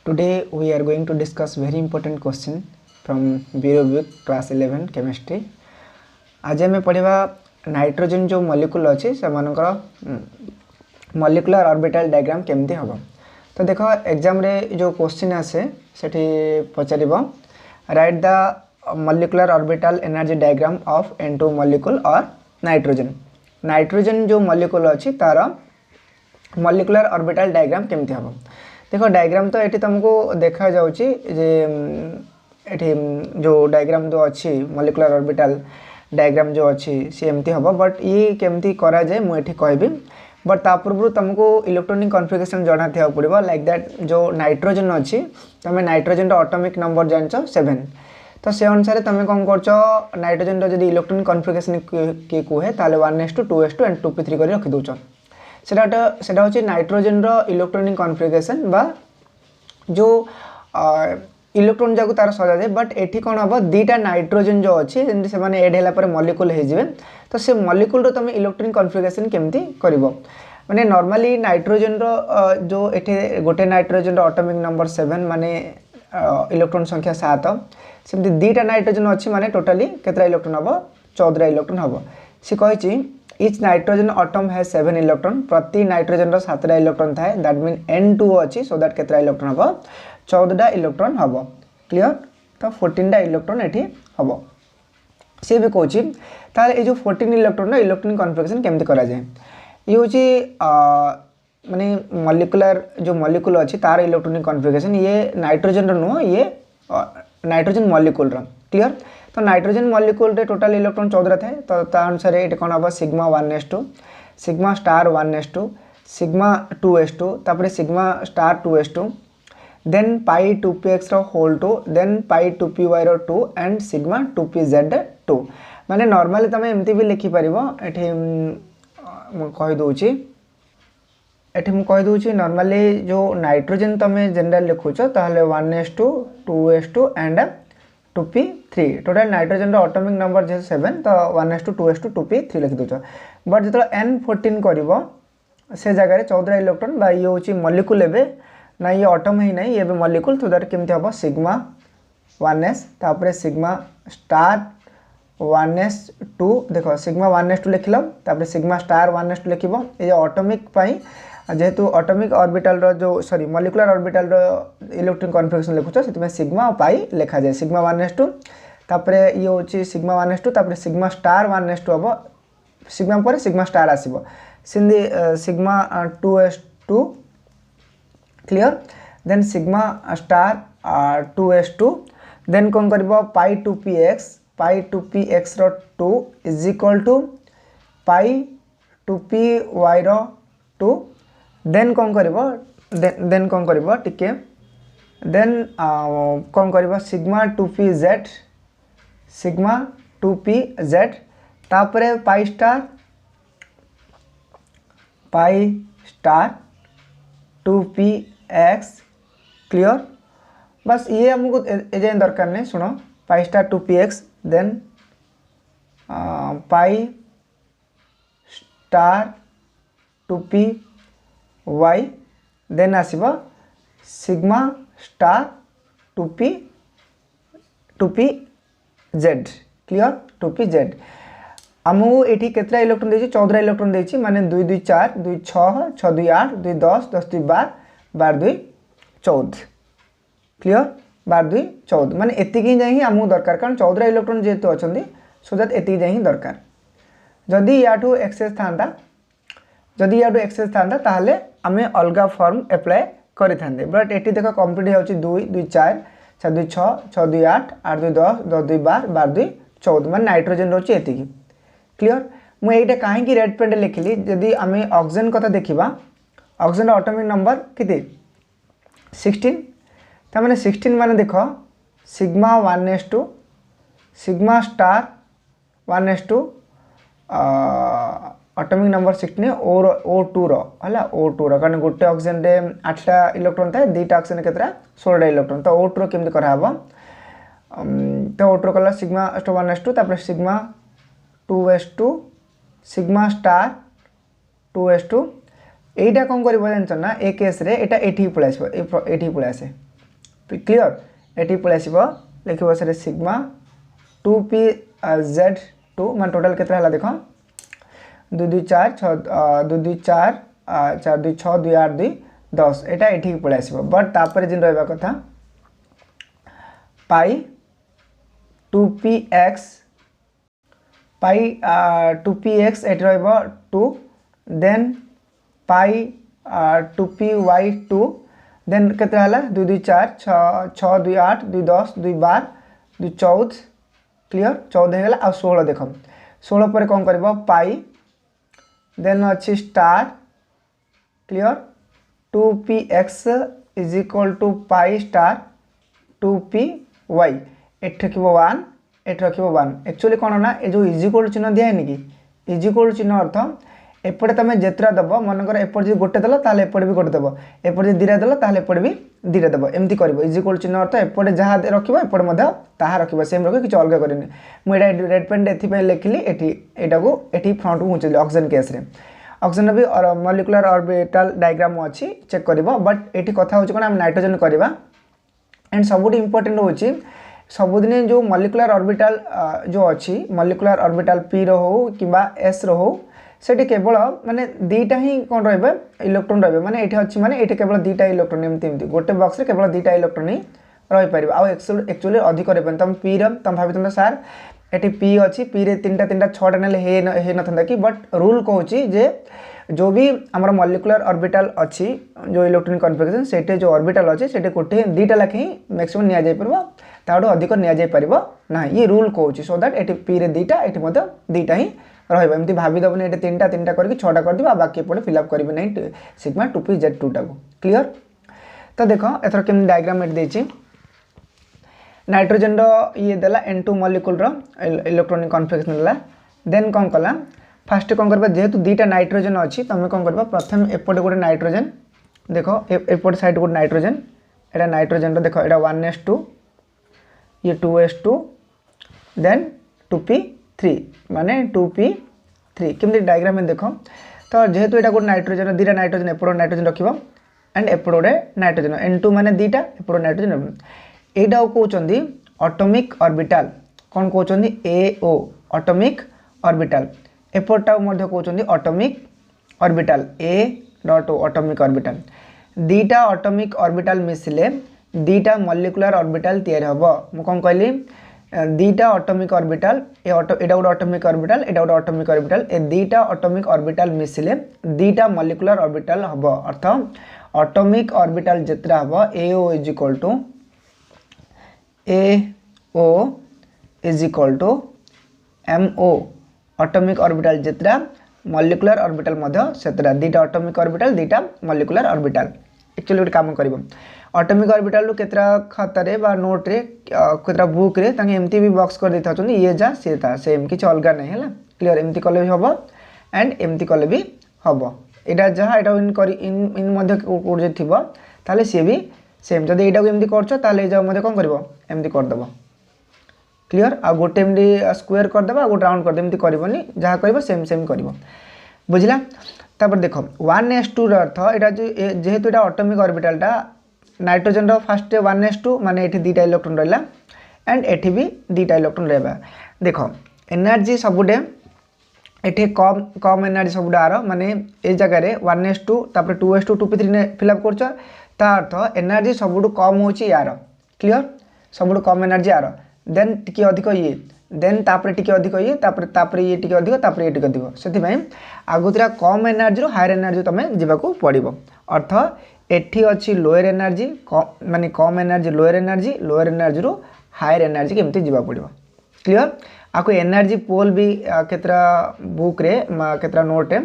Today we are going to discuss very important question from Bureau book class 11 chemistry. आज आम पढ़ा nitrogen जो molecule अच्छे से मॉलिक्यूलर ऑर्बिटल डायग्राम केमती हम। तो देखो एग्जाम रे जो क्वेश्चन आसे सेठी पचार write the molecular orbital energy diagram of N2 molecule और नाइट्रोजन। नाइट्रोजन जो मॉलिक्यूल अच्छी तार मॉलिक्यूलर ऑर्बिटल डायग्राम केमती हम। देखो डायग्राम तो ये तुमको देखा जाउची जे एठी जो डायग्राम जो अच्छी मॉलिक्यूलर ऑर्बिटल डायग्राम जो अच्छी सी एमती हम। बट ये केमती करा जाए मुझे कहबी। बट ता पूर्व तुमको इलेक्ट्रॉनिक कॉन्फ़िगरेशन जाना था पड़ो लाइक दैट जो नाइट्रोजन अच्छी तुम नाइट्रोजन एटॉमिक नंबर जानच 7। तो से अनुसार तुम कौन कर नाइट्रोजन जब इलेक्ट्रॉनिक कॉन्फ़िगरेशन किए कहे ताले 1s2 2s2 एंड 2p3 कर रखी दौच। सेटा हूँ नाइट्रोजन इलेक्ट्रॉनिक कॉन्फ़िगरेशन बा जो इलेक्ट्रॉन जाक तार सजा जाए। बट एठी कौन हम दीटा नाइट्रोजन जो अच्छी जमी से एड है मॉलिक्यूल हो तो से मॉलिक्यूल तुम इलेक्ट्रॉनिक कॉन्फ़िगरेशन केमती कर माने नॉर्मली नाइट्रोजन जो ये गोटे नाइट्रोजन एटॉमिक नंबर 7 माने इलेक्ट्रॉन संख्या 7 सेमती दीटा नाइट्रोजन अच्छी माने टोटाली केतरा इलेक्ट्रॉन हम 14 इलेक्ट्रॉन हम। सी कही etch nitrogen atom has 7 electron प्रति नाइट्रोजन 7टा इलेक्ट्रॉन थाए दैट मीन N2 अच्छी सो दैट केतरा इलेक्ट्रॉन हम 14टा इलेक्ट्रॉन हम। क्लियर। तो 14टा इलेक्ट्रॉन ये हम सी भी कौच ये जो 14 इलेक्ट्रॉन इलेक्ट्रॉनिक कॉन्फ़िगरेशन केमती करा जाए। ये हूँ माने मॉलिक्यूलर जो मॉलिक्यूल अच्छी तार इलेक्ट्रॉनिक कॉन्फ़िगरेशन ये नाइट्रोजन नुह ये नाइट्रोजन मॉलिक्यूल। क्लियर। तो नाइट्रोजन मॉलिक्यूल रे टोटल इलेक्ट्रॉन 14 थाए तो ता अनुसार ये कौन हम sigma 1s2 sigma star 1s2 sigma 2s2 तापर sigma star 2s2 then pi 2px रो होल 2 देन पाई 2py रो 2 एंड सिग्मा 2pz 2 माने नॉर्मली तुम एमती भी लिखि परिबो। एठी मु कहि दोछि नॉर्मली जो नाइट्रोजन तुम जनरल लिखुछ ताहले 1s2 2s2 and 2p3 total nitrogen atomic number जे 7 तो 1s2 2s2 2p3 लिखि दोछ। बट जो N14 करिवो से जगह 14 इलेक्ट्रॉन बा ये होची मॉलिक्यूल एबे ना ये एटम ही नहीं ये मॉलिक्यूल तो दैट केमती हम सिग्मा 1s तापर सिग्मा स्टार 1s2 देखो सिग्मा 1s2 लिखल तापर सिग्मा स्टार 1s2 लिखिबो ये एटॉमिक पाई जेहेतु एटॉमिक ऑर्बिटल रो जो सॉरी मॉलिक्यूलर ऑर्बिटल रो इलेक्ट्रॉनिक कॉन्फ़िगरेशन लिखुछ से सिग्मा और पाई लिखा जाए सिग्मा 1s2 तापर ये होची सिग्मा 1s2 तापर सिग्मा स्टार 1s2 हम सिग्मा पर सिग्मा स्टार आसीबो सिंधी sigma 2s2 clear then sigma star 2s2 then कौन करिबो पाई 2px रो 2 is equal to pi 2py रो 2 देन कौन करिबो देन कौन करिबो टिके देन कौन करिबो सिग्मा 2pz तापरे पाई स्टार 2px। क्लियर। बस ये हमको एजें दरकार नहीं सुनो pi star 2px then pi star 2py then आसीबो sigma star 2pz। Clear 2pz आमको ये केतरा इलेक्ट्रॉन देछि 14 इलेक्ट्रॉन देछि माने 2 2 4 2 6 6 2 8 2 10 10 2 12 12 2 14। क्लियर 12 2 14 माने एतिक ही जाई आमको दरकार कारण 14 इलेक्ट्रॉन जेहेतु अछंदी सो दैट एतिक जाई दरकार। जदि याठू एक्सेस थांदा ताहले आमे अलगा फॉर्म अप्लाई करि थांदे। बट एटी देखो कंप्लीट होछि 2 2 4 4 2 6 6 2 8 8 2 10 10 2 12 12 2 14 माने नाइट्रोजन रोछि एतिकी। क्लियर। मु एटा काहे रेड पेन लिखिली जदि आमे ऑक्सीजन कथा देखिबा ऑक्सीजन एटॉमिक नंबर किते 16 ता माने 16 माने देखो sigma 1s2 sigma star 1s2 atomic number 16 और O2 रो हला O2 रो कारण गोटे ऑक्सीजन रे 8टा इलेक्ट्रॉन था दीटा ऑक्सीजन केतरा 16टा इलेक्ट्रॉन तो O2 रो केमते करा हबो तो O2 कला सिग्मा 1s2 तापर sigma 2s2 sigma star 2s2 এইটা কোন করিব জানছ না এ কেস রে এটা এठी পড়ে আসবে এठी পড়ে আসে क्लियर एटी पलि आसो लिख से सिग्मा 2pz2 मान टोटाल केतना हला देख 2 2 4 6 2 2 4 4 2 6 2 8 2 10 एटा एठी पलि आसो बट तापर जिन रहबा कथा पाई 2px पाई 2px एटी रहबो 2 देन पाई 2py2 देन केते हला 2 2 4 6 6 2 8 2 10 2 12 2 14 क्लियर 14 हेगला आ 16 देख 16 पर कौन करबो पाई देन अच्छी star clear 2px is equal to pi star 2py एट रखिबो 1 एट रखिबो 1 एक्चुअली कौन ना ए जो इज इक्वल चिन्ह दिया है कि इज इक्वल चिन्ह अर्थ एपटे तुम जेतरा दब मनकर एपटे जो गोटे देल ताले एपटे भी गोटे दब एपटे जो दीटा देल ताले एपटे भी दीटा दब एमती कर इज इक्वल चिन्ह अर्थ एपटे जहाँ रखिबो एपटे मध्य ताहा रखिबो सेम रखि किछ अलग करनी मु एटा रेड पेन एथि पे लिखली एठी एटा को एठी फ्रंट को मुचली ऑक्सीजन केस रे ऑक्सीजन भी मॉलिक्यूलर ऑर्बिटल डायग्राम अछि चेक करबो बट एठी कथा होछि कोन हम नाइट्रोजन करबा एंड सबुठी इंपोर्टेंट होछि सबुदिन जो मॉलिक्यूलर ऑर्बिटल जो अच्छी मॉलिक्यूलर ऑर्बिटल पी रो हो किबा एस रो हो सेठी केवल माने दीटा ही कौन रहिबे इलेक्ट्रॉन रहिबे माने एठी अछि माने एठी केवल दीटा इलेक्ट्रॉन एमती गोटे बॉक्स रे केवल दीटा इलेक्ट्रॉन ही रहि परिबे आ एक्चुअली अधिक रहबे तुम पी रे तुम भाबितन सर एठी पी अछि पी रे तीनटा तीनटा छटा नेले हे नथंदा कि बट रूल कहूची जे जो भी हमर मॉलिक्यूलर ऑर्बिटल अछि जो इलेक्ट्रॉनिक कॉन्फिगरेशन सेटे जो ऑर्बिटल अछि सेटे कोठे दीटा लाखे ही मैक्सिमम निया जाय परबो ताडो अधिक निया जाय परबो ना ये रूल कहूची सो दैट एठी पी रे दीटा एठी मते दीटा ही रहइबो एमती भाबी दबने एठी तीनटा तीनटा करके छटा कर दिबा बाकी पड़े फिल अप करबे नै सिग्मा 2pz2 टा को क्लियर तो देखो एथर केम डायग्राम एट देछि नाइट्रोजन रो ये देला n2 मॉलिक्यूल रो इलेक्ट्रॉनिक कॉन्फिगरेशन देला देन कोन कला फर्स्ट कोन करबा जेहेतु दीटा नाइट्रोजन अछि तमे कोन करबा प्रथम एपटे गोटे नाइट्रोजन देखो एपटे साइड गोटे नाइट्रोजन एटा नाइट्रोजन रो देखो एटा 1s2 ये 2s2 देन 2p3 माने 2p3 केमति डायग्राम में देखो तो जेहेतु एटा गोटे नाइट्रोजन दीटा नाइट्रोजन एपटे नाइट्रोजन रखिबो एंड एपटे नाइट्रोजन n2 माने दीटा एपटे नाइट्रोजन एटा कहउचंदी एटॉमिक ऑर्बिटल कोन कहउचंदी AO एटॉमिक ऑर्बिटल एपटा मध्य कहउचंदी atomic orbital A dot O atomic orbital दीटा एटॉमिक ऑर्बिटल मिसले दीटा मॉलिक्यूलर ऑर्बिटल तयार हबो मु कोन कहली दीटा एटॉमिक ऑर्बिटल एटा गोटे एटॉमिक ऑर्बिटल एटा गोटे एटॉमिक ऑर्बिटल ए दीटा एटॉमिक ऑर्बिटल मिसले दीटा मॉलिक्यूलर ऑर्बिटल हबो अर्थ एटॉमिक ऑर्बिटल जेतरा हबो AO is equal to AO is equal to MO atomic orbital जेतरा मॉलिक्यूलर ऑर्बिटल मध्य सेतरा दीटा एटॉमिक ऑर्बिटल दीटा मॉलिक्यूलर ऑर्बिटल एक्चुअली गोटे काम करबो एटॉमिक ऑर्बिटल रो केतरा खाता रे बा नोट रे केतरा बुक रे तांगे एमती भी बॉक्स कर देता छन ये जा से ता सेम किछ अलगा नै हला क्लियर एमती कले भी हबो एंड एमती कले भी हबो एटा जहा एटा इन करी इन मध्य कोड जे थिबो ताले से भी सेम जदि एटा को एमती करछो ताले जा मध्य कोन करबो एमती कर दबो क्लियर आ गोटे एमती स्क्वायर कर देबा गोटे राउंड कर दे एमती करबोनी जहा कहबो सेम सेम करबो बुझला तापर देखो 1s2 रो अर्थ एटा जेहेतु एटा atomic ऑर्बिटलटा nitrogen row first 1s2 माने एठी दीटा इलेक्ट्रॉन रहला एंड एठी भी दीटा इलेक्ट्रॉन रहबा देखो एनर्जी सबुडे एठी कम एनर्जी सबुडे आरो माने ए जगह रे 1s2 तापर 2s2 2p3 ने फिल अप करछ ता अर्थ एनर्जी सबुडु कम होची यार क्लियर सबुडु कम एनर्जी आरो देन टिके अधिक ये देन तापर टिके अधिक ये तापर ये टिके अधिक तापर ये टिके अधिक सेति भाई आगुतरा कम एनर्जी रो हायर एनर्जी तमे जिबा को पड़िबो अर्थ एठी अछि लोअर एनर्जी माने कम एनर्जी लोअर एनर्जी रो हायर एनर्जी केमति जिबा पड़िबो क्लियर आको एनर्जी पोल भी केतरा बुक रे केतरा नोट रे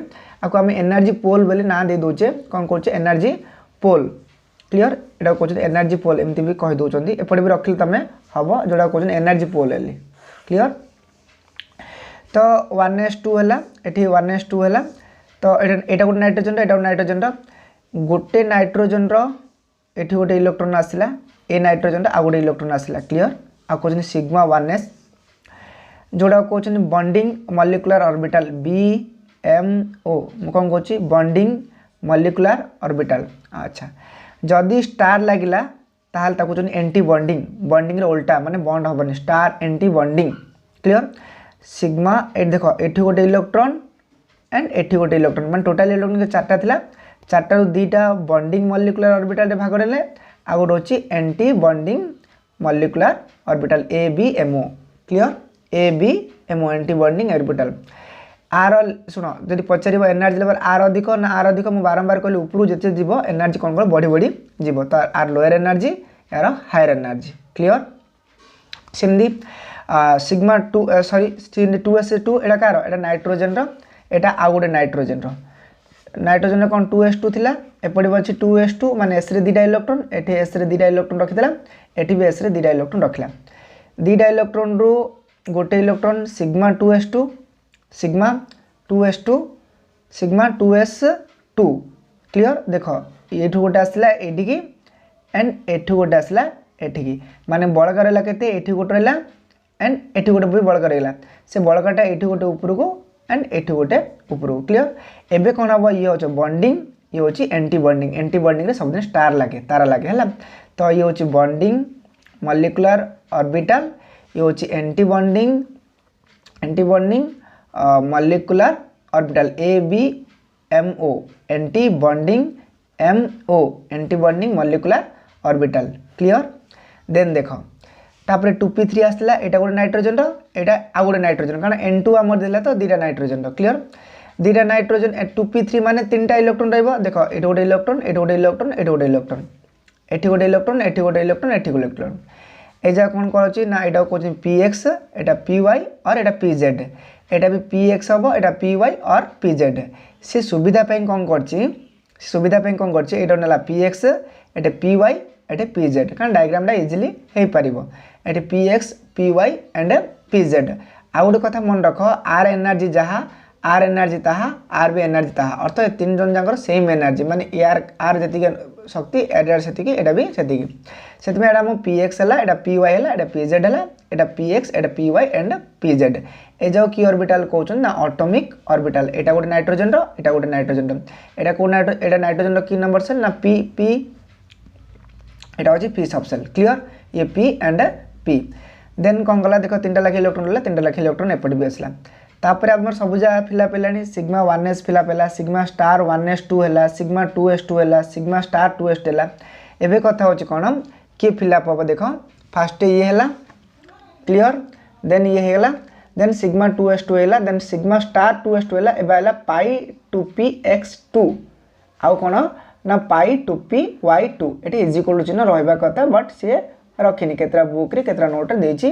आको हम एनर्जी पोल बोले ना दे दोचे कोन करछे एनर्जी पोल क्लियर एटा कहछे एनर्जी पोल एमति भी कहि दोचंदी एपडे भी रखिल तमे हबो जोडा कहछन एनर्जी पोल एली क्लियर तो 1s2 हला एठी 1s2 हला तो एटा गोटे नाइट्रोजन रो गोटे नाइट्रोजन रो एठी गोटे इलेक्ट्रॉन आसिला ए नाइट्रोजन रो आ गोटे इलेक्ट्रॉन आसिला क्लियर आ कहछन सिग्मा 1s जोडा कहछन बॉन्डिंग मॉलिक्यूलर ऑर्बिटल BMO मु कोन कहछि बॉन्डिंग मॉलिक्यूलर ऑर्बिटल अच्छा जदि स्टार लागिला ताहाल ताकू कहउछन एंटी बॉन्डिंग बॉन्डिंग रे उल्टा माने बॉन्ड होबनी star anti bonding clear sigma एट देखो एठी गोटे इलेक्ट्रॉन एंड एठी गोटे इलेक्ट्रॉन माने टोटल इलेक्ट्रॉन के चारटा थिला चारटा रु दीटा बॉन्डिंग मॉलिक्यूलर ऑर्बिटल रे भाग देले आ गोटे होची anti bonding molecular orbital ABMO clear ABMO anti bonding orbital आर शुण जब पचार एनर्जी लेवल आर अधिक ना आर अधिक मुझे बारंबार कहली ऊपर जिते जीव एनर्जी कौन कर बढ़ी बढ़ी जीव तो आर लोअर एनर्जी यार हायर एनर्जी क्लियर सेमती सिग्मा 2 सॉरी 2s2 एटा कार एटा नाइट्रोजन रो एटा आ गोटे नाइट्रोजन रो नाइट्रोजन कौन 2s2 थिला एपटे अच्छी 2s2 माने s रे दीटा इलेक्ट्रॉन एठी s रे दीटा इलेक्ट्रॉन रखिला एठी भी s रे दीटा इलेक्ट्रॉन रखिला दीटा इलेक्ट्रॉन रो गोटे electron sigma 2s2 sigma 2s2 sigma 2s2 clear देख ये गोटे आसला एठी एंड एठी गोटे आसला एठी माने बळका रहला केते एठी गोटे रहला एंड एठी गोटे भी बळका रहला से बळकाटा एठी गोटे ऊपर को एंड एठी गोटे ऊपर को क्लियर एबे कोन हबो ये होछ बॉन्डिंग ये होछ एंटी बॉन्डिंग रे सब दिन स्टार लागे तारा लागे हला तो ये होछ बॉन्डिंग मॉलिक्यूलर ऑर्बिटल ये होछ anti bonding molecular orbital ABMO anti bonding MO anti bonding molecular orbital clear then देखो तापर 2p3 आसला एटा गोटे नाइट्रोजन रो एटा आ गोटे नाइट्रोजन कारण N2 हमर देला तो दीटा नाइट्रोजन रो क्लियर दीटा नाइट्रोजन 2p3 माने तीनटा इलेक्ट्रॉन रहबो देखो एटा गोटे इलेक्ट्रॉन एटा गोटे इलेक्ट्रॉन एटा गोटे इलेक्ट्रॉन एठी गोटे इलेक्ट्रॉन एठी गोटे इलेक्ट्रॉन एठी गोटे इलेक्ट्रॉन एजा कोन करछि ना एटा कोछि px एटा py और एटा pz एटा भी px हबो एटा py और pz से सुविधा पे कोन करछि एटा नला px एटा py एटा pz कारण डायग्राम टा easily hey परिबो Etah px py and pz आ गोटे कथा मन रख r एनर्जी जहा r एनर्जी ताहा r भी एनर्जी ताहा अर्थ ए तीन जन जाकर सेम एनर्जी माने r जति शक्ति एडर सेति एटा भी सेति सेति में एटा हम px हला एटा py हला एटा pz हला एटा px Etah py and pz ए जाओ की ऑर्बिटल कहउछन ना एटॉमिक ऑर्बिटल एटा गोटे नाइट्रोजन रो एटा गोटे नाइट्रोजन रो एटा को एटा नाइट्रोजन रो की नंबर से ना p एटा होची p सबसेल क्लियर ये p एंड p देन कोन गला देखो तीनटा लाख इलेक्ट्रॉन हला तीनटा लाख इलेक्ट्रॉन एपट भी आसला तापर हमर सबुजा फिलअप हेलानी सिग्मा 1s फिलअप हेला सिग्मा स्टार 1s2 हेला सिग्मा 2s2 हेला सिग्मा स्टार 2s हेला एबे कथा होची कोन के फिलअप हो देखो फर्स्ट ये हेला क्लियर देन ये हेला देन सिग्मा 2s2 हेला देन सिग्मा स्टार 2s2 हेला एबे हेला पाई 2px2 आउ कोन ना पाई 2py2 एटी इज इक्वल टू चिन्ह रहबा कथा बट से रखिनी केतरा बुक रे केतरा नोट देछि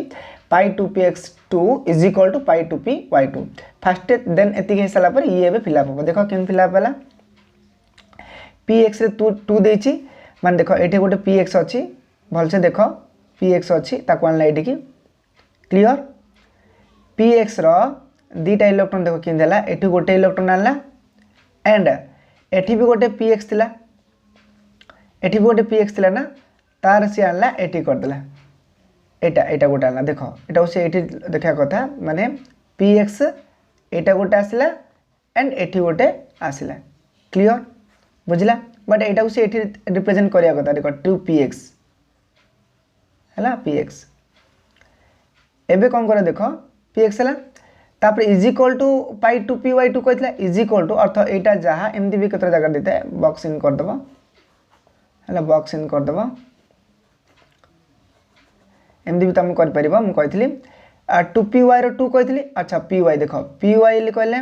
pi 2px2 is equal to pi 2py2 first then एति के सला पर ये बे फिलअप हो देखो केन फिलअप हला px रे 2 देछि मान देखो एठी गोटे px अछि भल से देखो px अछि ताको आनला एठी की क्लियर px रो दीटा इलेक्ट्रॉन देखो केन देला एठी गोटे इलेक्ट्रॉन आनला एंड एठी भी गोटे px थिला एठी भी गोटे px थिला ना तार से आनला एठी कर देला एटा गोटे आनला देखो एटा से एठी देखा कथा माने px एटा गोटे आसला एंड एठी गोटे आसला क्लियर बुझला बट एटा से एठी रिप्रेजेंट करिया कथा देखो 2px हला px एबे कोन करे देखो px हला तापर is equal to pi 2py2 कहतला इज इक्वल टू अर्थ एटा जहा एमदी भी केतरा जगह देते बॉक्स इन कर दबो हला बॉक्स इन कर दबो एमदी भी तुम कर परिबो हम कहथली 2py रो 2 कहथली अच्छा py देखो py ले कहले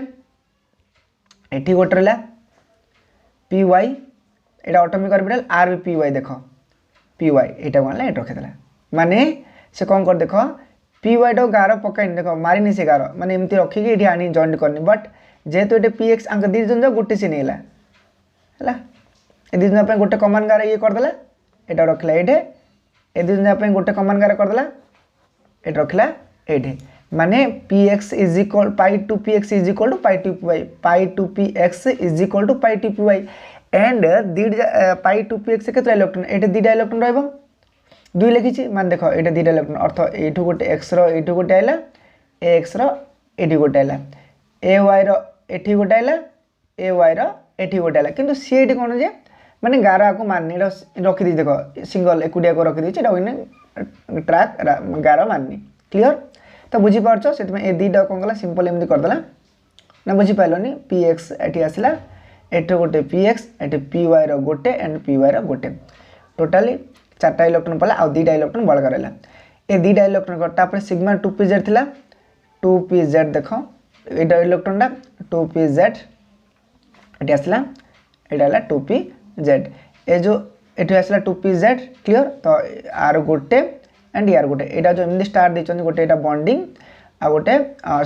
एठी गोटरला py एटा एटॉमिक ऑर्बिटल r भी py देखो py एटा कोनला एट रखेदला माने से कोन कर देखो py डो गारो पकाइन देखो मारिनी से गारो माने एमती रखी के एठी आनी जॉइंट करनी बट जेहेतु एटे px अंक दी जन गोटे से नेला हला ए दी जन पे गोटे कॉमन गारो ये कर देला एटा रखला एठे ए दी जन पे गोटे कॉमन गारो कर देला एट रखला एठे माने px is equal pi 2px is equal to pi 2py pi 2px is equal to pi 2py and pi 2px केतरा इलेक्ट्रॉन एठे दीटा इलेक्ट्रॉन रहबो दुई लिखिछि मान देखो एटा दीटा इलेक्ट्रॉन अर्थ एठु गोटे x रो एठु गोटे आइला x रो एठी गोटे आइला ay रो एठी गोटे आइला ay रो एठी गोटे आइला किंतु सी एठी कोन जे माने गारा को माननी रखी दी देख सिंगल एकुडिया को रखी दी ट्रैक गारा माननी क्लियर तो बुझी पारछ से ए दुईटा कौन कला सिंपल एमती करदेला ना बुझी पाइलनी पी एक्स एटी आसला एटे गोटे पी एक्स एटे पी वाई रो गोटे एंड पी वाई रो गोटे टोटाली 4टा इलेक्ट्रॉन पड़ा आ 2टा इलेक्ट्रॉन बड़का रहा ए 2टा इलेक्ट्रॉन तापर सिग्मा 2pz थिला 2pz देखो एटा इलेक्ट्रॉनटा 2pz एटी आसला एटा हला 2pz ए जो एठी आसला 2pz क्लियर तो आर गोटे एंड यार गोटे एटा जो एमदी स्टार देछन गोटे एटा बॉन्डिंग आ गोटे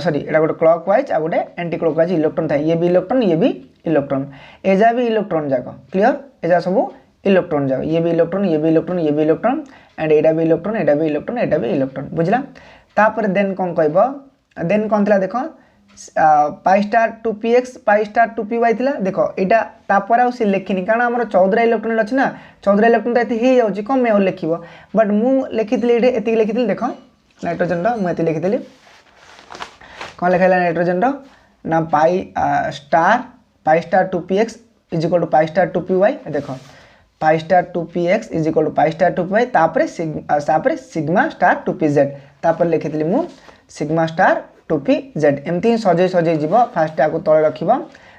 सॉरी एटा गोटे क्लॉकवाइज आ गोटे एंटी क्लॉकवाइज इलेक्ट्रॉन था ये भी इलेक्ट्रॉन एजा भी इलेक्ट्रॉन जाको क्लियर एजा सब इलेक्ट्रॉन जाओ ये भी इलेक्ट्रॉन ये भी इलेक्ट्रॉन ये भी इलेक्ट्रॉन एंड एटा भी इलेक्ट्रॉन एटा भी इलेक्ट्रॉन एटा भी इलेक्ट्रॉन बुझला तापर देन कोन कहबो देन कोन थला देखो पाई स्टार 2px पाई स्टार 2py थिला देखो एटा तापर आ से लेखिनी कारण हमर 14 इलेक्ट्रॉन अछि ना 14 इलेक्ट्रॉन त एते हे जाउची कम में लिखिबो बट मु लिखितली एते एति लिखितली देखो नाइट्रोजन रो मु एति लिखितली कोन लिखाइला नाइट्रोजन रो ना pi star 2px is equal to pi star 2py देखो pi star 2px is equal to pi star 2py तापरे सिग्मा स्टार 2pz तापर लिखितली मु सिग्मा स्टार 2pz एमती सजे सजे जीवो फास्ट आको तळे रखिबो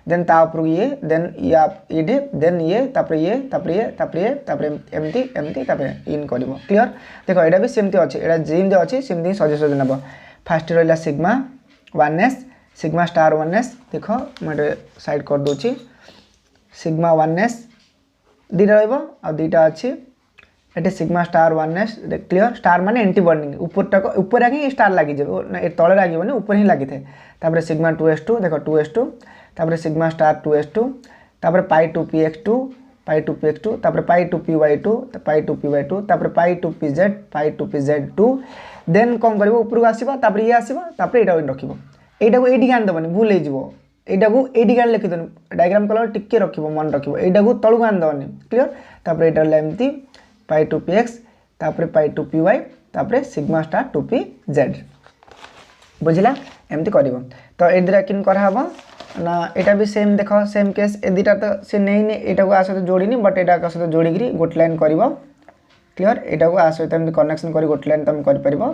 देन ता ऊपर ये देन या इडे देन ये तापर ये तापर ये तापर ये तापर एमती एमती तापर इन करिवो क्लियर देखो एडा भी सेमती अछि एडा जिम जे अछि सेमती सजे सजे नबो फास्ट रहला sigma 1s sigma star 1s देखो मैं साइड कर दोची सिग्मा 1s दीटा रहइबो आ दीटा अछि एटे sigma star 1s clear star माने एंटी बॉन्डिंग ऊपर आगे स्टार लागि जेबो ना तळे लागिबो ऊपर ही लागि थे तापर सिग्मा 2s2 देखो 2s2 तापर सिग्मा स्टार 2s2 तापर पाई 2px2 पाई 2px2 तापर पाई 2py2 पाई 2py2 तापर पाई 2pz2 देन कोन करबो ऊपर को आसीबो तापर ये आसीबो तापर एटा रखिबो एटा को एडी गान दबनी भूल हे जीवो एटा को एडी गान लिखि दन डायग्राम कलर टिके रखिबो मन रखिबो एटा को तळु गान दबनी क्लियर तापर एटा लेमती पाई 2px तापर पाई 2py तापर सिग्मा स्टार 2pz बुझिला एमती करबो तो ए दिरा किन करा हबो ना एटा भी सेम देखो सेम केस ए दिटा तो से नै एटा को आसो जोड़ीनी बट एटा का सहित जोड़ी गिरी गोट लाइन करबो क्लियर एटा को आसो एमती कनेक्शन करी गोट लाइन तुम कर परबो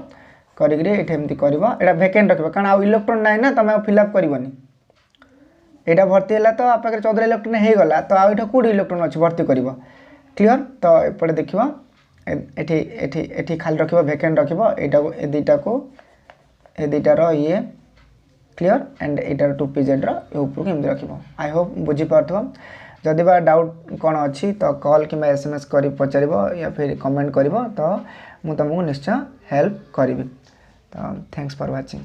करी गिरी एठे एमती करबो एटा वैकेंट रखबो कारण आ इलेक्ट्रॉन नै ना तुम फिल अप करबोनी एटा भर्ती होला तो आप 14 इलेक्ट्रॉन हे गला तो आ एटा कोड इलेक्ट्रॉन अछि भर्ती करबो क्लियर तो एपटे देखिबो एठी एठी एठी खाली रखिबो वैकेंट रखिबो एटा को ए दुईटा रो ये क्लियर एंड एटार 2pz रो ए ऊपर के एमती रखिबो आई होप बुझी पारथो जदि बा डाउट कोन अछि तो कॉल किबा एसएमएस करी पचारिबो या फिर कमेंट करिवो तो मु तुमको निश्चय हेल्प करिवि तो थैंक्स फॉर वाचिंग।